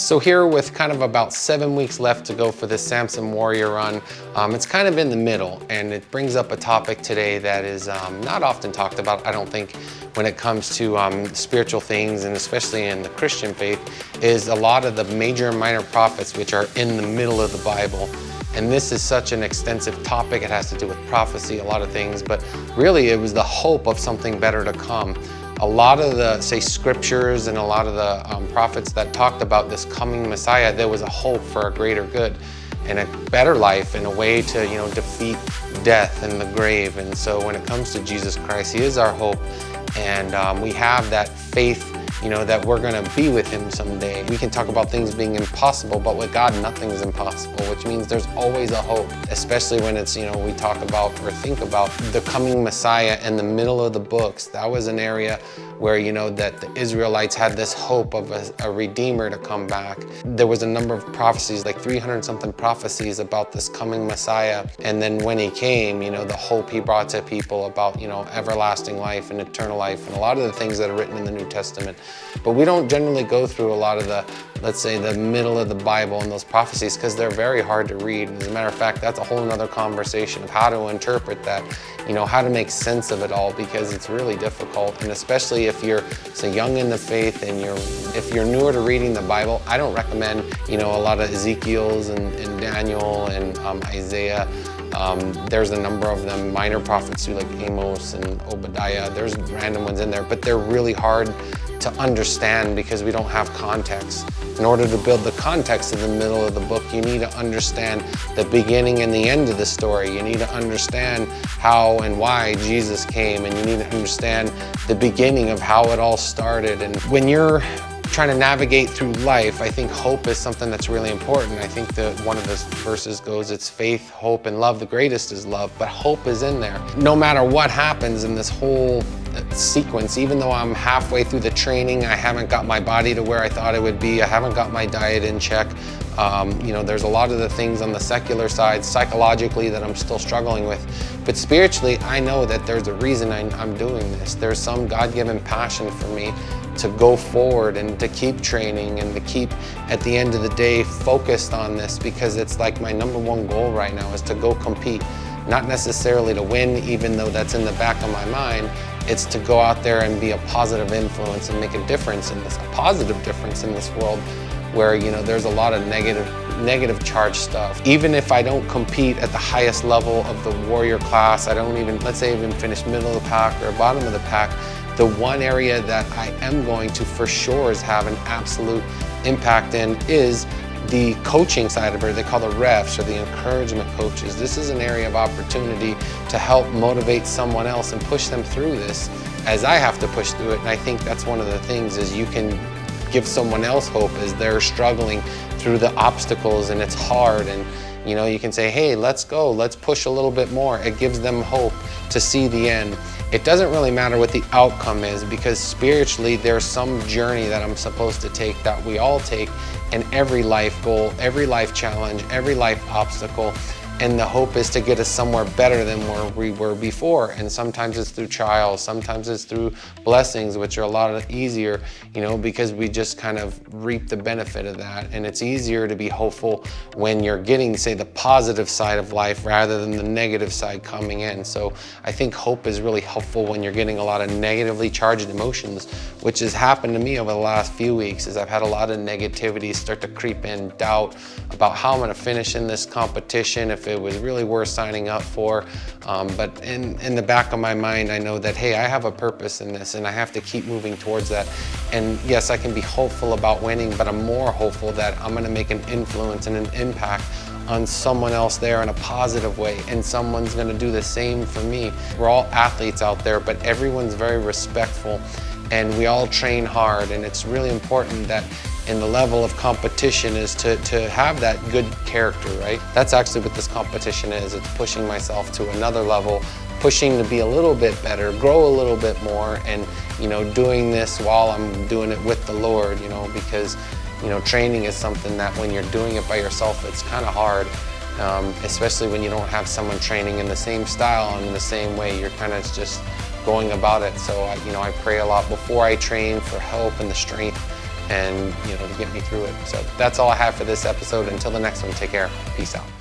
So here with kind of about 7 weeks left to go for this Samson Warrior run, it's kind of in the middle, and it brings up a topic today that is not often talked about, I don't think, when it comes to spiritual things, and especially in the Christian faith, is a lot of the major and minor prophets which are in the middle of the Bible. And this is such an extensive topic. It has to do with prophecy, a lot of things, but really it was the hope of something better to come. A lot of the, say, scriptures and a lot of the prophets that talked about this coming Messiah, there was a hope for a greater good and a better life and a way to, defeat death and the grave. And so when it comes to Jesus Christ, he is our hope. And we have that faith, that we're gonna be with him someday. We can talk about things being impossible, but with God, nothing is impossible, which means there's always a hope, especially when it's, we talk about or think about the coming Messiah in the middle of the books. That was an area where, that the Israelites had this hope of a Redeemer to come back. There was a number of prophecies, like 300 something prophecies about this coming Messiah. And then when he came, the hope he brought to people about, everlasting life and eternal life and a lot of the things that are written in the New Testament. But we don't generally go through a lot of the, let's say, the middle of the Bible and those prophecies because they're very hard to read. As a matter of fact, that's a whole nother conversation of how to interpret that, how to make sense of it all, because it's really difficult. And especially if you're, say, young in the faith and if you're newer to reading the Bible, I don't recommend, a lot of Ezekiel's and Daniel and Isaiah. There's a number of them, minor prophets too, like Amos and Obadiah. There's random ones in there, but they're really hard to understand because we don't have context. In order to build the context in the middle of the book, you need to understand the beginning and the end of the story. You need to understand how and why Jesus came, and you need to understand the beginning of how it all started. And when you're trying to navigate through life, I think hope is something that's really important. I think that one of the verses goes, it's faith, hope, and love. The greatest is love, but hope is in there. No matter what happens in this whole sequence, even though I'm halfway through the training, I haven't got my body to where I thought it would be, I haven't got my diet in check. There's a lot of the things on the secular side, psychologically, that I'm still struggling with. But spiritually, I know that there's a reason I'm doing this. There's some God-given passion for me to go forward and to keep training and to keep, at the end of the day, focused on this, because it's like my number one goal right now is to go compete. Not necessarily to win, even though that's in the back of my mind. It's to go out there and be a positive influence and make a difference in this, a positive difference in this world where, there's a lot of negative charged stuff. Even if I don't compete at the highest level of the warrior class, I don't even, let's say, even finish middle of the pack or bottom of the pack, the one area that I am going to for sure is have an absolute impact in is the coaching side of it. They call the refs or the encouragement coaches. This is an area of opportunity to help motivate someone else and push them through this as I have to push through it. And I think that's one of the things, is you can give someone else hope as they're struggling through the obstacles and it's hard, and you can say, hey, let's go, let's push a little bit more. It gives them hope to see the end. It doesn't really matter what the outcome is, because spiritually there's some journey that I'm supposed to take, that we all take in every life goal, every life challenge, every life obstacle. And the hope is to get us somewhere better than where we were before. And sometimes it's through trials, sometimes it's through blessings, which are a lot easier, because we just kind of reap the benefit of that. And it's easier to be hopeful when you're getting, say, the positive side of life rather than the negative side coming in. So I think hope is really helpful when you're getting a lot of negatively charged emotions, which has happened to me over the last few weeks. Is I've had a lot of negativity start to creep in, doubt about how I'm gonna finish in this competition, if it was really worth signing up for. But in the back of my mind, I know that, hey, I have a purpose in this and I have to keep moving towards that. And yes, I can be hopeful about winning, but I'm more hopeful that I'm gonna make an influence and an impact on someone else there in a positive way, and someone's gonna do the same for me. We're all athletes out there, but everyone's very respectful and we all train hard, and it's really important that in the level of competition is to have that good character, right? That's actually what this competition is. It's pushing myself to another level, pushing to be a little bit better, grow a little bit more, and doing this while I'm doing it with the Lord, because training is something that when you're doing it by yourself, it's kind of hard, especially when you don't have someone training in the same style and in the same way. You're kind of just going about it. So I pray a lot before I train for help and the strength and to get me through it. So that's all I have for this episode. Until the next one, take care. Peace out.